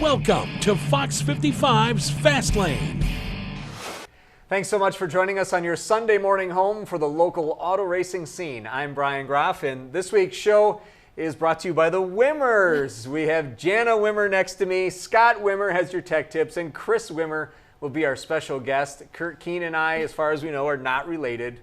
Welcome to Fox 55's Fastlane. Thanks so much for joining us on your Sunday morning home for the local auto racing scene. I'm Bryon Graff, and this week's show is brought to you by the Wimmers. We have Jana Wimmer next to me. Scott Wimmer has your tech tips, and Chris Wimmer will be our special guest. Curt Keene and I, as far as we know, are not related,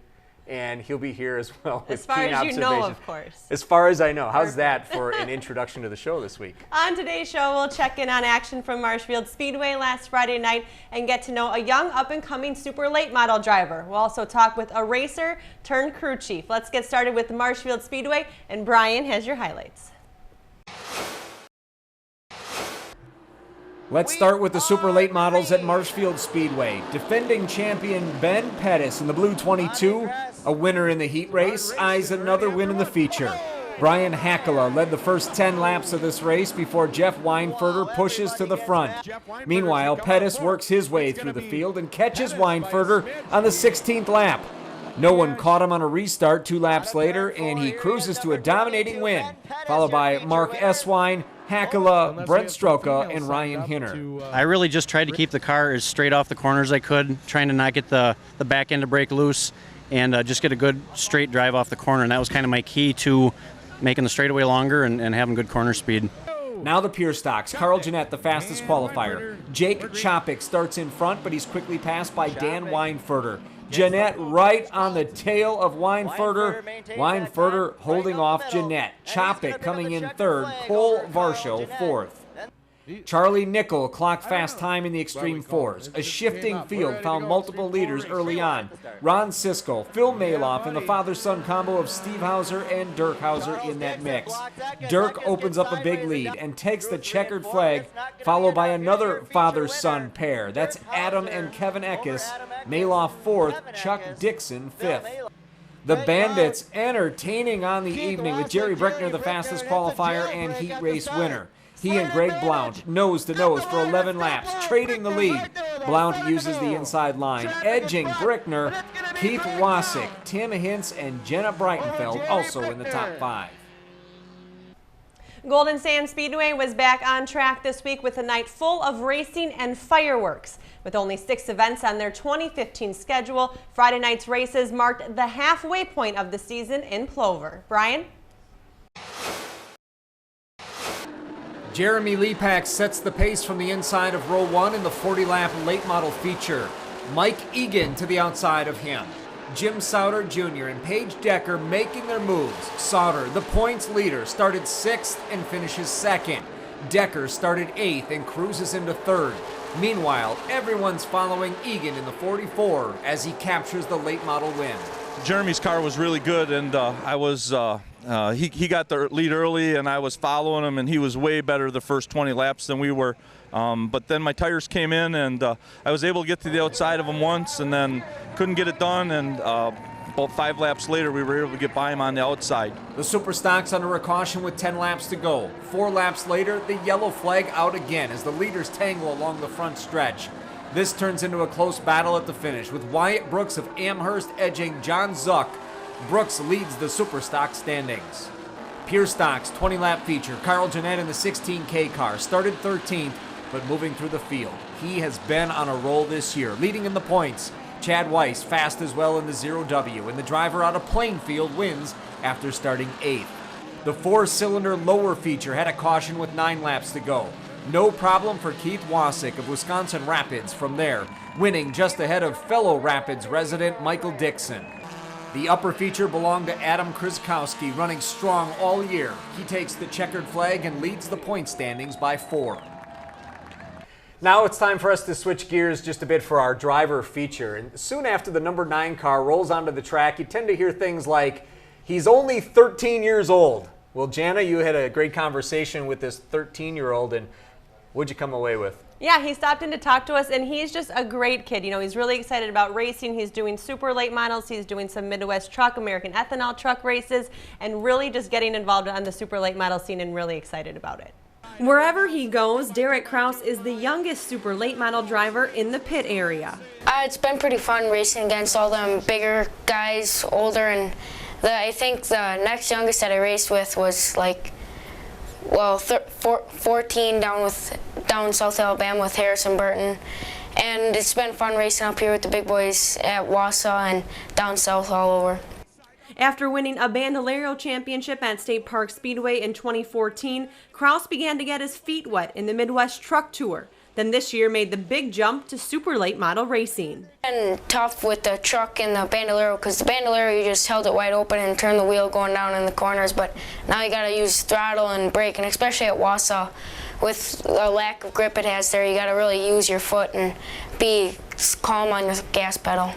and he'll be here as well with As far Keene as you know, Observations. of course. As far as I know. How's that for an introduction to the show this week? On today's show, we'll check in on action from Marshfield Speedway last Friday night and get to know a young up-and-coming super late model driver. We'll also talk with a racer turned crew chief. Let's get started with Marshfield Speedway, and Bryon has your highlights. Let's start with the super late models at Marshfield Speedway. Defending champion Ben Pettis in the blue 22, a winner in the heat race, eyes another win in the feature. Brian Hackala led the first 10 laps of this race before Jeff Weinfurter pushes to the front. Meanwhile, Pettis works his way through the field and catches Weinfurter on the 16th lap. No one caught him on a restart 2 laps later, and he cruises to a dominating win, followed by Mark Eswine, Hackala, Brent Stroka, and Ryan Hinner. I really just tried to keep the car as straight off the corner as I could, trying to not get the back end to break loose and just get a good straight drive off the corner. And that was kind of my key to making the straightaway longer and having good corner speed. Now the pure stocks. Carl Jeanette, the fastest qualifier. Jake Chopik starts in front, but he's quickly passed by Dan Weinfurter. Jeanette right on the tail of Weinfurter. Weinfurter holding off Jeanette. Chopik coming in third. Cole Varsho fourth. Charlie Nickel clocked fast time in the Extreme Fours. A shifting field found multiple leaders early on. Ron Siskel, Phil Maloff, and the father-son combo of Steve Hauser and Dirk Hauser in that mix. Dirk opens up a big lead and takes the checkered flag, followed by another father-son pair. That's Adam and Kevin Eckes. Maloff fourth, Chuck Dixon fifth. The Bandits entertaining on the evening with Jerry Brickner, the fastest qualifier and heat race winner. He and Greg Blount nose to nose for 11 laps, trading the lead. Blount uses the inside line, edging Brickner. Keith Wasick, Tim Hintz, and Jenna Breitenfeld also in the top 5. Golden Sand Speedway was back on track this week with a night full of racing and fireworks. With only 6 events on their 2015 schedule, Friday night's races marked the halfway point of the season in Plover. Bryon? Jeremy Lepak sets the pace from the inside of row 1 in the 40-lap late model feature. Mike Egan to the outside of him. Jim Sauter Jr. and Paige Decker making their moves. Sauter, the points leader, started 6th and finishes 2nd. Decker started 8th and cruises into 3rd. Meanwhile, everyone's following Egan in the 44 as he captures the late model win. Jeremy's car was really good, and he got the lead early, and I was following him, and he was way better the first 20 laps than we were. But then my tires came in, and I was able to get to the outside of him once, and then couldn't get it done, and about 5 laps later, we were able to get by him on the outside. The Super Stocks under a caution with 10 laps to go. 4 laps later, the yellow flag out again as the leaders tangle along the front stretch. This turns into a close battle at the finish, with Wyatt Brooks of Amherst edging John Zuck. Brooks leads the Super Stock standings. Pure Stocks 20-lap feature. Carl Jeanette in the 16K car started 13th, but moving through the field. He has been on a roll this year, leading in the points. Chad Weiss fast as well in the 0W, and the driver out of Plainfield wins after starting 8th. The 4-cylinder lower feature had a caution with 9 laps to go. No problem for Keith Wasick of Wisconsin Rapids from there, winning just ahead of fellow Rapids resident Michael Dixon. The upper feature belonged to Adam Krzyzkowski, running strong all year. He takes the checkered flag and leads the point standings by 4. Now it's time for us to switch gears just a bit for our driver feature. And soon after the number 9 car rolls onto the track, you tend to hear things like, he's only 13 years old. Well, Jana, you had a great conversation with this 13-year-old, and what'd you come away with? Yeah, he stopped in to talk to us, and he's just a great kid. You know, he's really excited about racing. He's doing super late models. He's doing some Midwest truck, American ethanol truck races, and really just getting involved on the super late model scene and really excited about it. Wherever he goes, Derek Kraus is the youngest super late model driver in the pit area. It's been pretty fun racing against all them bigger guys, older, and I think the next youngest that I raced with was like well, 14 down South Alabama with Harrison Burton. And it's been fun racing up here with the big boys at Wausau and down south all over. After winning a Bandolero championship at State Park Speedway in 2014, Kraus began to get his feet wet in the Midwest Truck Tour. Then this year made the big jump to super late model racing. And tough with the truck and the Bandolero, because the Bandolero you just held it wide open and turned the wheel going down in the corners, but now you got to use throttle and brake, and especially at Wausau, with the lack of grip it has there, you got to really use your foot and be calm on the gas pedal.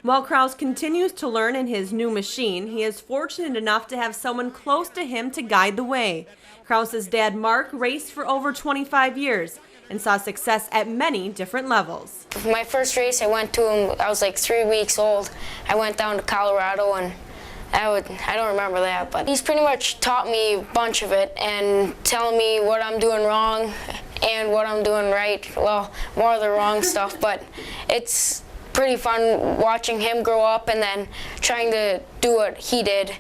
While Kraus continues to learn in his new machine, he is fortunate enough to have someone close to him to guide the way. Kraus's dad, Mark, raced for over 25 years and saw success at many different levels. My first race I went to, I was like 3 weeks old. I went down to Colorado, and I don't remember that, but he's pretty much taught me a bunch of it and telling me what I'm doing wrong and what I'm doing right. Well, more of the wrong stuff, but it's pretty fun watching him grow up and then trying to do what he did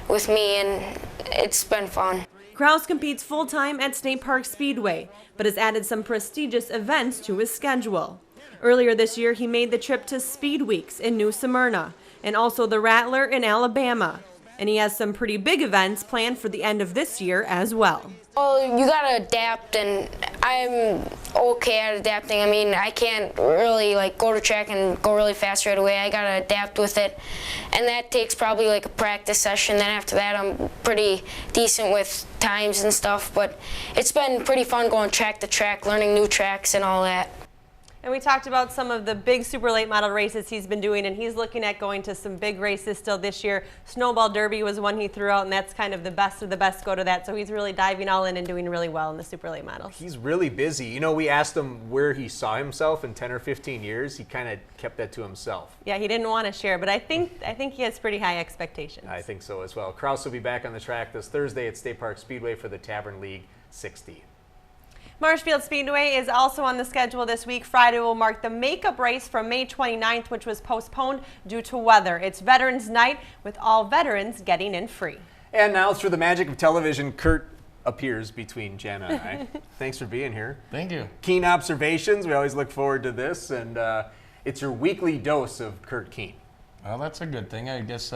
with me, and it's been fun. Kraus competes full-time at State Park Speedway, but has added some prestigious events to his schedule. Earlier this year, he made the trip to Speed Weeks in New Smyrna, and also the Rattler in Alabama. And he has some pretty big events planned for the end of this year as well. Well, you gotta adapt, and I'm okay at adapting. I mean, I can't really go to track and go really fast right away. I gotta adapt with it, and that takes probably a practice session. Then after that, I'm pretty decent with times and stuff, but it's been pretty fun going track to track, learning new tracks and all that. And we talked about some of the big super late model races he's been doing, and he's looking at going to some big races still this year. Snowball Derby was one he threw out, and that's kind of the best of the best go to that. So he's really diving all in and doing really well in the super late models. He's really busy. You know, we asked him where he saw himself in 10 or 15 years. He kind of kept that to himself. Yeah, he didn't want to share, but I think he has pretty high expectations. I think so as well. Kraus will be back on the track this Thursday at State Park Speedway for the Tavern League 60. Marshfield Speedway is also on the schedule this week. Friday will mark the makeup race from May 29th, which was postponed due to weather. It's Veterans Night with all veterans getting in free. And now, through the magic of television, Curt appears between Jana and I. Thanks for being here. Thank you. Keene Observations, we always look forward to this, and it's your weekly dose of Curt Keene. Well, that's a good thing. I guess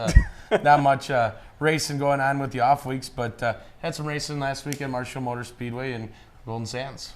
not much racing going on with the off weeks, but had some racing last week at Marshfield Motor Speedway and Golden Sands.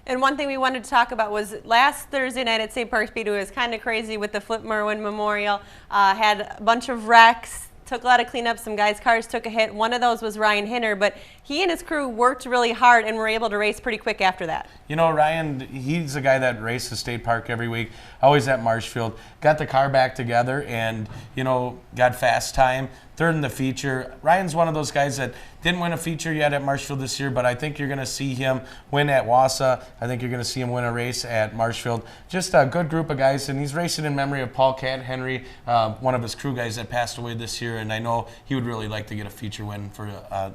And one thing we wanted to talk about was last Thursday night at St. Park Speedway was kind of crazy with the Flip Merwin Memorial. Had a bunch of wrecks, took a lot of cleanup. Some guys' cars took a hit. One of those was Ryan Hinner, but he and his crew worked really hard and were able to race pretty quick after that. You know, Ryan, he's a guy that races State Park every week, always at Marshfield. Got the car back together and, you know, got fast time. Third in the feature. Ryan's one of those guys that didn't win a feature yet at Marshfield this year, but I think you're going to see him win at Wausau. I think you're going to see him win a race at Marshfield. Just a good group of guys, and he's racing in memory of Paul Henry, one of his crew guys that passed away this year, and I know he would really like to get a feature win for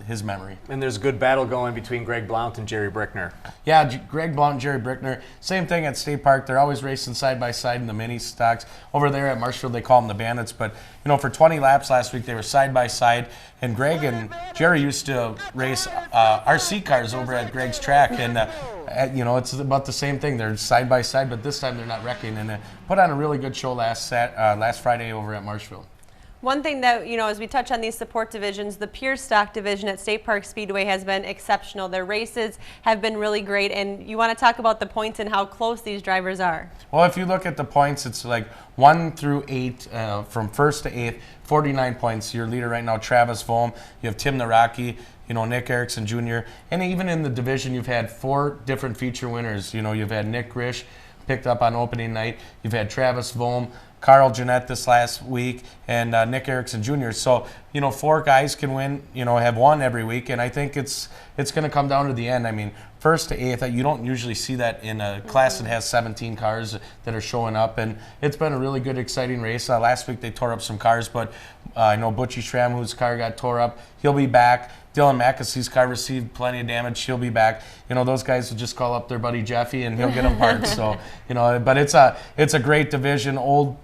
his memory. And there's a good battle going between Greg Blount and Jerry Brickner. Yeah, Greg Blount and Jerry Brickner, same thing at State Park. They're always racing side by side in the mini stocks. Over there at Marshfield, they call them the Bandits, but you know, for 20 laps last week, they were side by side, and Greg and Jerry used to race RC cars over at Greg's track, and you know, it's about the same thing. They're side by side, but this time they're not wrecking, and put on a really good show last Friday over at Marshfield. One thing that, you know, as we touch on these support divisions, the pure stock division at State Park Speedway has been exceptional. Their races have been really great, and you want to talk about the points and how close these drivers are. Well, if you look at the points, it's like 1 through 8, from 1st to 8th, 49 points. Your leader right now, Travis Vohm. You have Tim Naraki, you know, Nick Erickson Jr., and even in the division, you've had 4 different feature winners. You know, you've had Nick Grish picked up on opening night. You've had Travis Vohm, Carl Jeanette this last week, and Nick Erickson Jr. So, you know, 4 guys can win, you know, have won every week, and I think it's going to come down to the end. I mean, 1st to 8th, you don't usually see that in a class that has 17 cars that are showing up, and it's been a really good, exciting race. Last week they tore up some cars, but I know Butchie Schramm, whose car got tore up, he'll be back. Dylan McAsee's car received plenty of damage. He'll be back. You know, those guys will just call up their buddy Jeffy, and he'll get them parts. So, you know, but it's a great division, old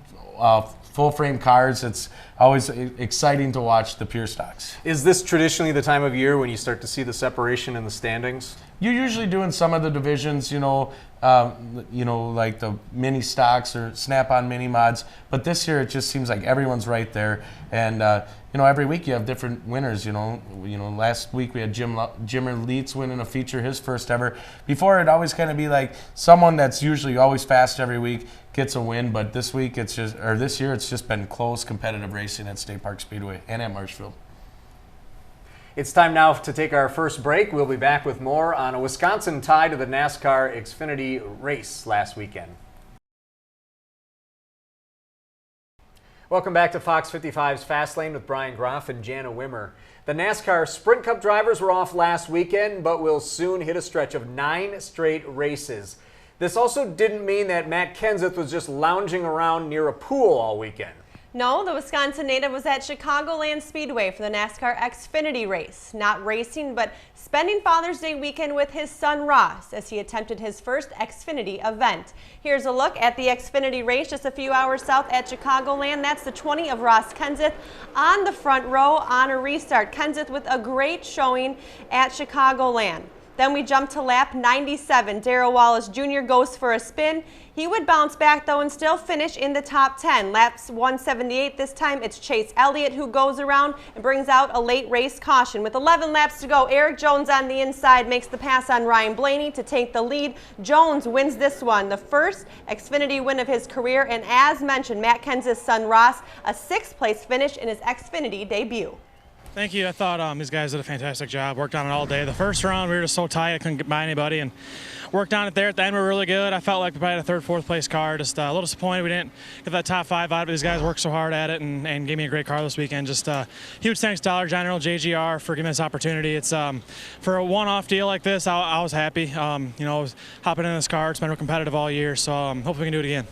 full frame cars. It's always exciting to watch the pure stocks. Is this traditionally the time of year when you start to see the separation in the standings? You're usually doing some of the divisions, like the mini stocks or Snap-on mini mods. But this year, it just seems like everyone's right there. And every week you have different winners. Last week we had Jimmer Leitz winning a feature, his first ever. Before, it'd always kind of be like someone that's usually always fast every week gets a win. But this year, it's just been close, competitive racing at State Park Speedway and at Marshfield. It's time now to take our first break. We'll be back with more on a Wisconsin tie to the NASCAR Xfinity race last weekend. Welcome back to Fox 55's Fastlane with Bryon Graff and Jana Wimmer. The NASCAR Sprint Cup drivers were off last weekend, but will soon hit a stretch of 9 straight races. This also didn't mean that Matt Kenseth was just lounging around near a pool all weekend. No, the Wisconsin native was at Chicagoland Speedway for the NASCAR Xfinity race. Not racing, but spending Father's Day weekend with his son Ross as he attempted his first Xfinity event. Here's a look at the Xfinity race just a few hours south at Chicagoland. That's the 20 of Ross Kenseth on the front row on a restart. Kenseth with a great showing at Chicagoland. Then we jump to lap 97. Darrell Wallace Jr. goes for a spin. He would bounce back, though, and still finish in the top 10. Laps 178 this time. It's Chase Elliott who goes around and brings out a late race caution. With 11 laps to go, Eric Jones on the inside makes the pass on Ryan Blaney to take the lead. Jones wins this one, the first Xfinity win of his career. And as mentioned, Matt Kenseth's son Ross, a 6th place finish in his Xfinity debut. Thank you. I thought these guys did a fantastic job. Worked on it all day. The first round, we were just so tight, I couldn't get by anybody, and worked on it there. At the end, we were really good. I felt like we probably had a 3rd, 4th place car. Just a little disappointed we didn't get that top 5 out of it. These guys worked so hard at it and gave me a great car this weekend. Just huge thanks to Dollar General, JGR, for giving me this opportunity. It's for a one-off deal like this, I was happy. I was hopping in this car. It's been real competitive all year, so hopefully we can do it again.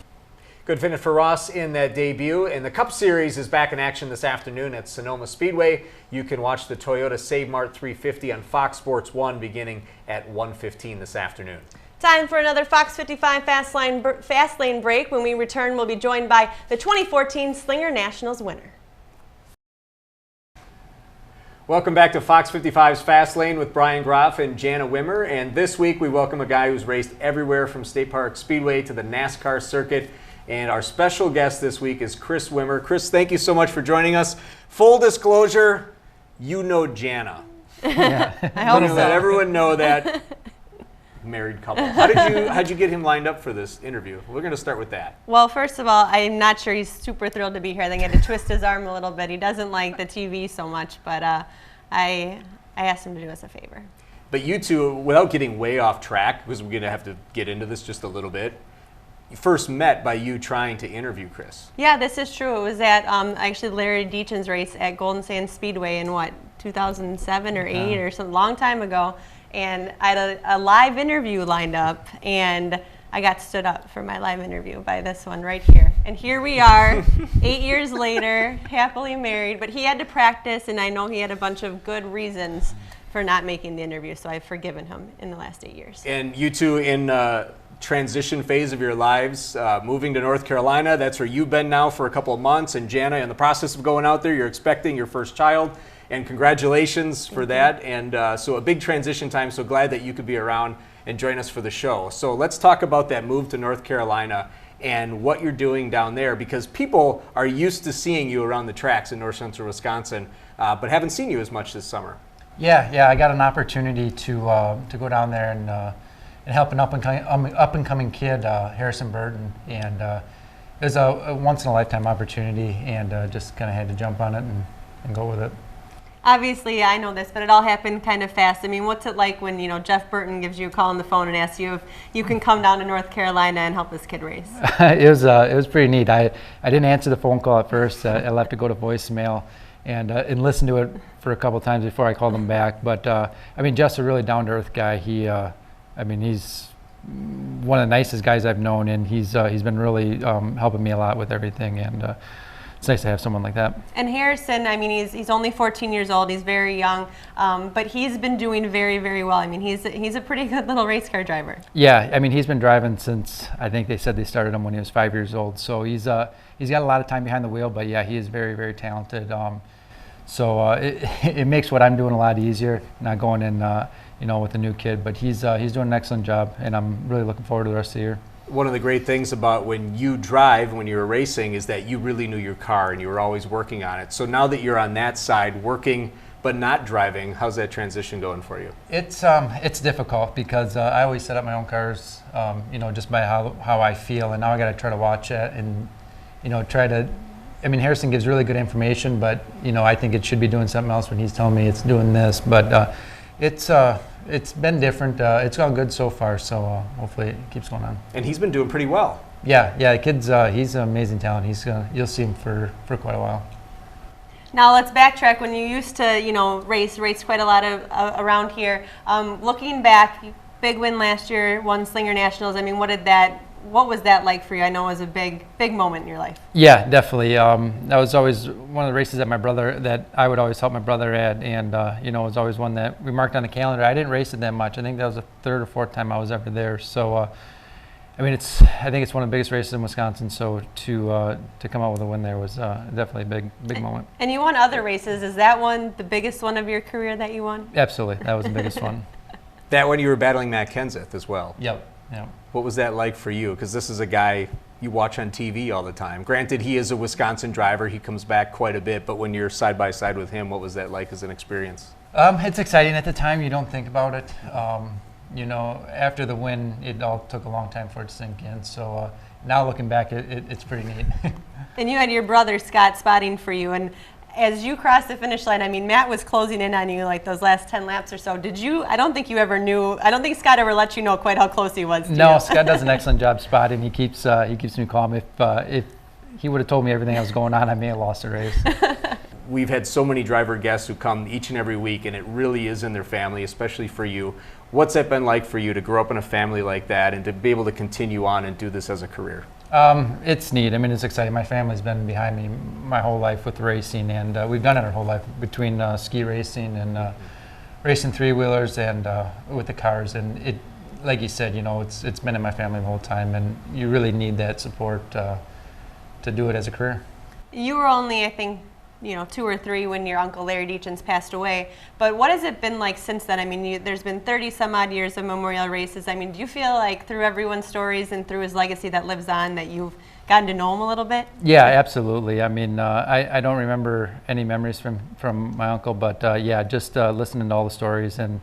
Good finish for Ross in that debut. And the Cup Series is back in action this afternoon at Sonoma Speedway. You can watch the Toyota Save Mart 350 on Fox Sports 1 beginning at 1:15 this afternoon. Time for another Fox 55 Fastlane break. When we return, we'll be joined by the 2014 Slinger Nationals winner. Welcome back to Fox 55's Fastlane with Bryon Graff and Jana Wimmer. And this week we welcome a guy who's raced everywhere from State Park Speedway to the NASCAR circuit. And our special guest this week is Chris Wimmer. Chris, thank you so much for joining us. Full disclosure, you know Jana. Yeah. I hope so. Let everyone know that. Married couple. How'd you get him lined up for this interview? We're going to start with that. Well, first of all, I'm not sure he's super thrilled to be here. I think I had to twist his arm a little bit. He doesn't like the TV so much, but I asked him to do us a favor. But you two, without getting way off track, because we're going to have to get into this just a little bit, you first met by you trying to interview Chris. Yeah, this is true. It was at actually Larry Deachin's race at Golden Sands Speedway in 2007 or 8 or some long time ago. And I had a live interview lined up, and I got stood up for my live interview by this one right here. And here we are, 8 years later, happily married. But he had to practice, and I know he had a bunch of good reasons for not making the interview, so I've forgiven him in the last 8 years. And you two in transition phase of your lives, moving to North Carolina. That's where you've been now for a couple of months. And Jana, in the process of going out there, you're expecting your first child. And congratulations for that. And so a big transition time. So glad that you could be around and join us for the show. So let's talk about that move to North Carolina and what you're doing down there, because people are used to seeing you around the tracks in north central Wisconsin, but haven't seen you as much this summer. Yeah, I got an opportunity to go down there and help an up and coming kid, Harrison Burton, and it was a once in a lifetime opportunity, and just kind of had to jump on it and go with it. Obviously, I know this, but it all happened kind of fast. I mean, what's it like when, Jeff Burton gives you a call on the phone and asks you if you can come down to North Carolina and help this kid race? It was pretty neat. I didn't answer the phone call at first. I left it go to voicemail and listened to it for a couple times before I called him back. But Jeff's a really down to earth guy. He's one of the nicest guys I've known, and he's been really helping me a lot with everything. And it's nice to have someone like that. And Harrison, I mean, he's only 14 years old. He's very young, but he's been doing very, very well. I mean, he's a pretty good little race car driver. Yeah, I mean, he's been driving since, I think they said they started him when he was 5 years old. So he's got a lot of time behind the wheel, but yeah, he is very, very talented. It makes what I'm doing a lot easier, not going in, with a new kid. But he's doing an excellent job, and I'm really looking forward to the rest of the year. One of the great things about when you drive, when you were racing, is that you really knew your car and you were always working on it. So now that you're on that side, working but not driving, how's that transition going for you? It's difficult because I always set up my own cars, just by how I feel, and now I got to try to watch it and, try to. I mean, Harrison gives really good information, but I think it should be doing something else when he's telling me it's doing this. But it's been different. It's gone good so far, so hopefully it keeps going on. And he's been doing pretty well. Yeah, the kid's he's an amazing talent. You'll see him for quite a while. Now let's backtrack. When you used to, race quite a lot around here. Looking back, big win last year, won Slinger Nationals. I mean, what was that like for you? I know it was a big moment in your life. Yeah, definitely. That was always one of the races that I would always help my brother at, and it was always one that we marked on the calendar. I didn't race it that much. I think that was the third or fourth time I was ever there. So, I think it's one of the biggest races in Wisconsin. So to come out with a win there was definitely a big moment. And you won other races. Is that one the biggest one of your career that you won? Absolutely, that was the biggest one. That one you were battling Matt Kenseth as well. Yep. What was that like for you? Because this is a guy you watch on TV all the time. Granted, he is a Wisconsin driver. He comes back quite a bit. But when you're side by side with him, what was that like as an experience? It's exciting at the time. You don't think about it. After the win, it all took a long time for it to sink in. So now looking back, it's pretty neat. And you had your brother Scott spotting for you, and as you crossed the finish line, I mean, Matt was closing in on you like those last 10 laps or so. I don't think Scott ever let you know quite how close he was to No, you. Scott does an excellent job spotting. He keeps me calm. If he would have told me everything that was going on, I may have lost the race. We've had so many driver guests who come each and every week, and it really is in their family, especially for you. What's that been like for you to grow up in a family like that and to be able to continue on and do this as a career? It's neat. I mean, it's exciting. My family's been behind me my whole life with racing, and we've done it our whole life between ski racing and racing three-wheelers and with the cars. And it, like you said, it's been in my family the whole time, and you really need that support to do it as a career. You were only, I think, 2 or 3 when your uncle Larry Deachens passed away. But what has it been like since then? I mean, there's been 30 some odd years of memorial races. I mean, do you feel like through everyone's stories and through his legacy that lives on that you've gotten to know him a little bit? Yeah, absolutely. I mean, I don't remember any memories from my uncle, but just listening to all the stories and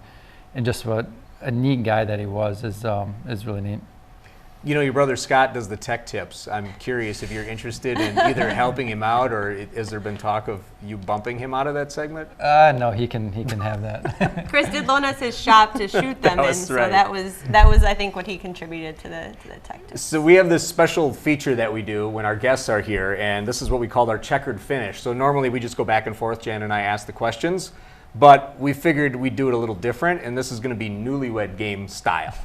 just what a neat guy that he was is really neat. Your brother Scott does the tech tips. I'm curious if you're interested in either helping him out, or has there been talk of you bumping him out of that segment? No, he can have that. Chris did loan us his shop to shoot them in, so that was I think what he contributed to the tech tips. So we have this special feature that we do when our guests are here, and this is what we called our checkered finish. So normally we just go back and forth. Jan and I ask the questions, but we figured we'd do it a little different, and this is going to be newlywed game style.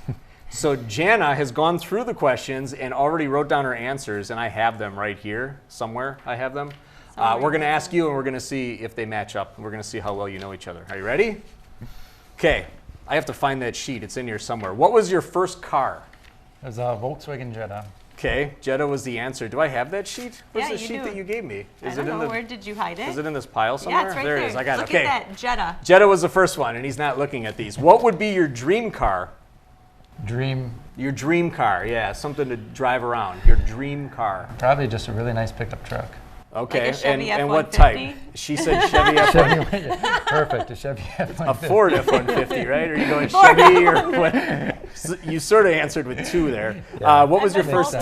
So Jana has gone through the questions and already wrote down her answers, and I have them right here somewhere. I have them. We're going to ask you, and we're going to see if they match up. We're going to see how well you know each other. Are you ready? Okay. I have to find that sheet. It's in here somewhere. What was your first car? It was a Volkswagen Jetta. Okay. Jetta was the answer. Do I have that sheet? Where's the sheet that you gave me? I don't know. Where did you hide it? Is it in this pile somewhere? Yeah, it's right there. It is. I got it. Look at that, Jetta. Jetta was the first one, and he's not looking at these. What would be your dream car? Your dream car, yeah, something to drive around. Your dream car. Probably just a really nice pickup truck. Okay, like a Chevy and what type? She said Chevy F-150. Perfect, a Chevy F-150. A Ford F-150, right? Are you going Chevy or what? You sort of answered with 2 there. Yeah. What was your first?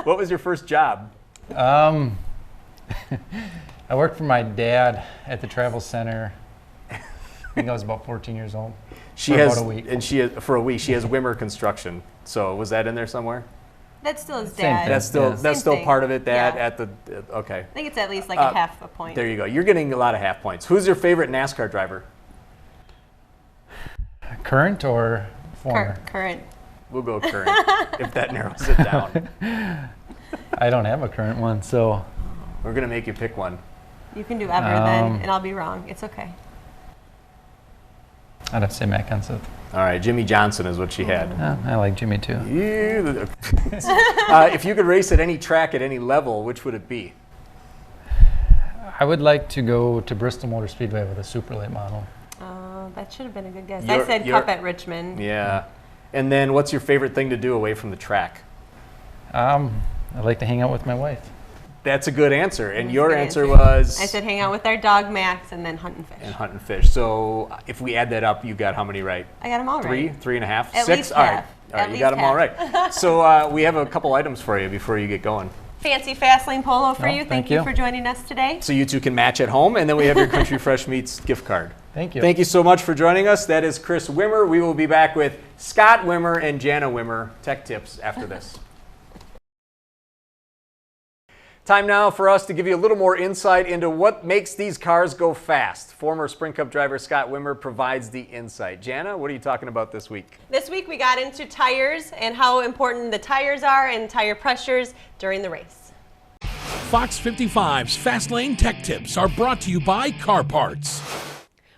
What was your first job? I worked for my dad at the travel center. I think I was about 14 years old. About a week. And for a week, she has Wimmer Construction. So was that in there somewhere? That's still his dad. That's still part of it. Okay. I think it's at least like a half a point. There you go. You're getting a lot of half points. Who's your favorite NASCAR driver? Current or former? Current. We'll go current if that narrows it down. I don't have a current one, so. We're going to make you pick one. You can do ever then, and I'll be wrong. It's okay. I'd have to say Matt Kenseth. All right, Jimmy Johnson is what she had. I like Jimmy too. If you could race at any track at any level, which would it be? I would like to go to Bristol Motor Speedway with a super late model. Oh, that should have been a good guess. I said Cup at Richmond. Yeah. And then what's your favorite thing to do away from the track? I'd like to hang out with my wife. That's a good answer. And your answer was? I said hang out with our dog Max and then hunt and fish. And hunt and fish. So if we add that up, you got how many right? I got them all right. 3.5, At 6? Least All right. half. All right, At you got least them all half. right. So we have a couple items for you before you get going. Fancy Fastlane polo for you. Thank you you for joining us today. So you two can match at home, and then we have your Country Fresh Meats gift card. Thank you. Thank you so much for joining us. That is Chris Wimmer. We will be back with Scott Wimmer and Jana Wimmer tech tips after this. Time now for us to give you a little more insight into what makes these cars go fast. Former Sprint Cup driver Scott Wimmer provides the insight. Jana, what are you talking about this week? This week we got into tires and how important the tires are and tire pressures during the race. Fox 55's Fastlane Tech Tips are brought to you by Car Parts.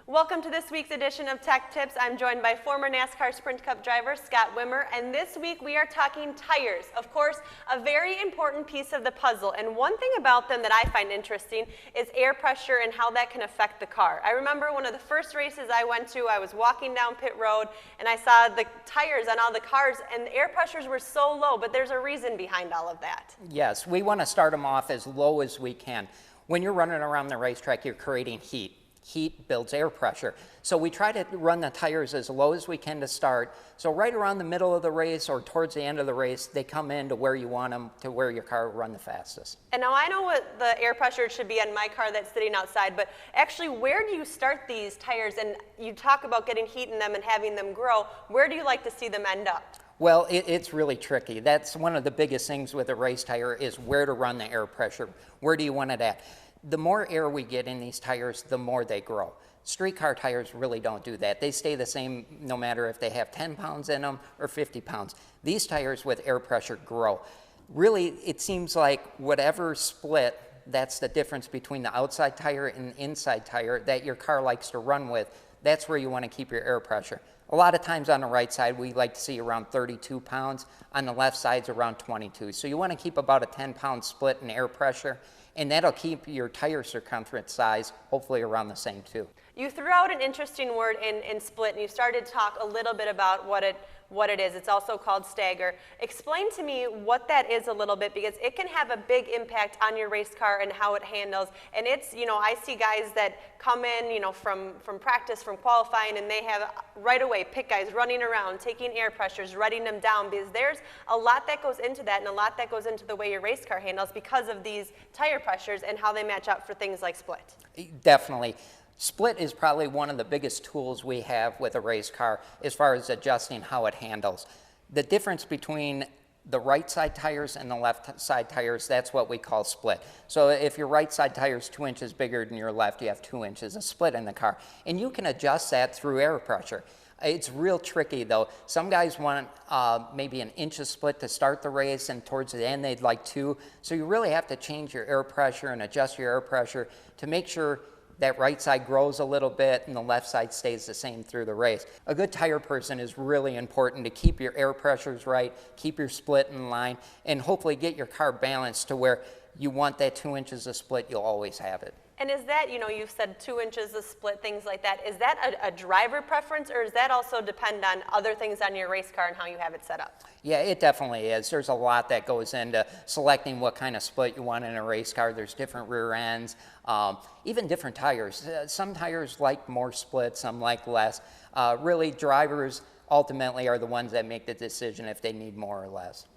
Welcome to this week's edition of Tech Tips. I'm joined by former NASCAR Sprint Cup driver Scott Wimmer, and this week we are talking tires. Of course, a very important piece of the puzzle, and one thing about them that I find interesting is air pressure and how that can affect the car. I remember one of the first races I went to, I was walking down pit road and I saw the tires on all the cars and the air pressures were so low, but there's a reason behind all of that. Yes, we want to start them off as low as we can. When you're running around the racetrack, you're creating heat. Heat builds air pressure. So we try to run the tires as low as we can to start. So right around the middle of the race or towards the end of the race, they come in to where you want them, to where your car will run the fastest. And now I know what the air pressure should be on my car that's sitting outside, but actually where do you start these tires? And you talk about getting heat in them and having them grow. Where do you like to see them end up? Well, it's really tricky. That's one of the biggest things with a race tire is where to run the air pressure. Where do you want it at? The more air we get in these tires, the more they grow. Street car tires really don't do that. They stay the same no matter if they have 10 pounds in them or 50 pounds. These tires with air pressure grow. Really, it seems like whatever split, that's the difference between the outside tire and the inside tire that your car likes to run with. That's where you want to keep your air pressure. A lot of times on the right side, we like to see around 32 pounds. On the left side's around 22. So you want to keep about a 10-pound split in air pressure, and that'll keep your tire circumference size hopefully around the same too. You threw out an interesting word in split, and you started to talk a little bit about what it is. It's also called stagger. Explain to me what that is a little bit, because it can have a big impact on your race car and how it handles. And it's, I see guys that come in, from practice, from qualifying, and they have right away pit guys running around, taking air pressures, writing them down, because there's a lot that goes into that and a lot that goes into the way your race car handles because of these tire pressures and how they match up for things like split. Definitely. Split is probably one of the biggest tools we have with a race car as far as adjusting how it handles. The difference between the right side tires and the left side tires, that's what we call split. So if your right side tire is 2 inches bigger than your left, you have 2 inches of split in the car. And you can adjust that through air pressure. It's real tricky though. Some guys want maybe an inch of split to start the race, and towards the end they'd like 2. So you really have to change your air pressure and adjust your air pressure to make sure that right side grows a little bit and the left side stays the same through the race. A good tire person is really important to keep your air pressures right, keep your split in line, and hopefully get your car balanced to where you want that 2 inches of split, you'll always have it. And is that, you've said 2 inches of split, things like that. Is that a driver preference, or does that also depend on other things on your race car and how you have it set up? Yeah, it definitely is. There's a lot that goes into selecting what kind of split you want in a race car. There's different rear ends, even different tires. Some tires like more split, some like less. Really, drivers ultimately are the ones that make the decision if they need more or less.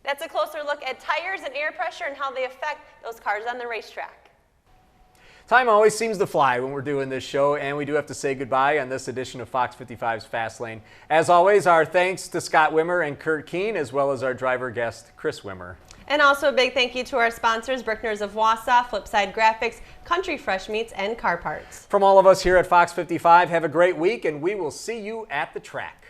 That's a closer look at tires and air pressure and how they affect those cars on the racetrack. Time always seems to fly when we're doing this show, and we do have to say goodbye on this edition of Fox 55's Fastlane. As always, our thanks to Scott Wimmer and Curt Keene, as well as our driver guest, Chris Wimmer. And also a big thank you to our sponsors, Brickner's of Wausau, Flipside Graphics, Country Fresh Meats, and Car Parts. From all of us here at Fox 55, have a great week, and we will see you at the track.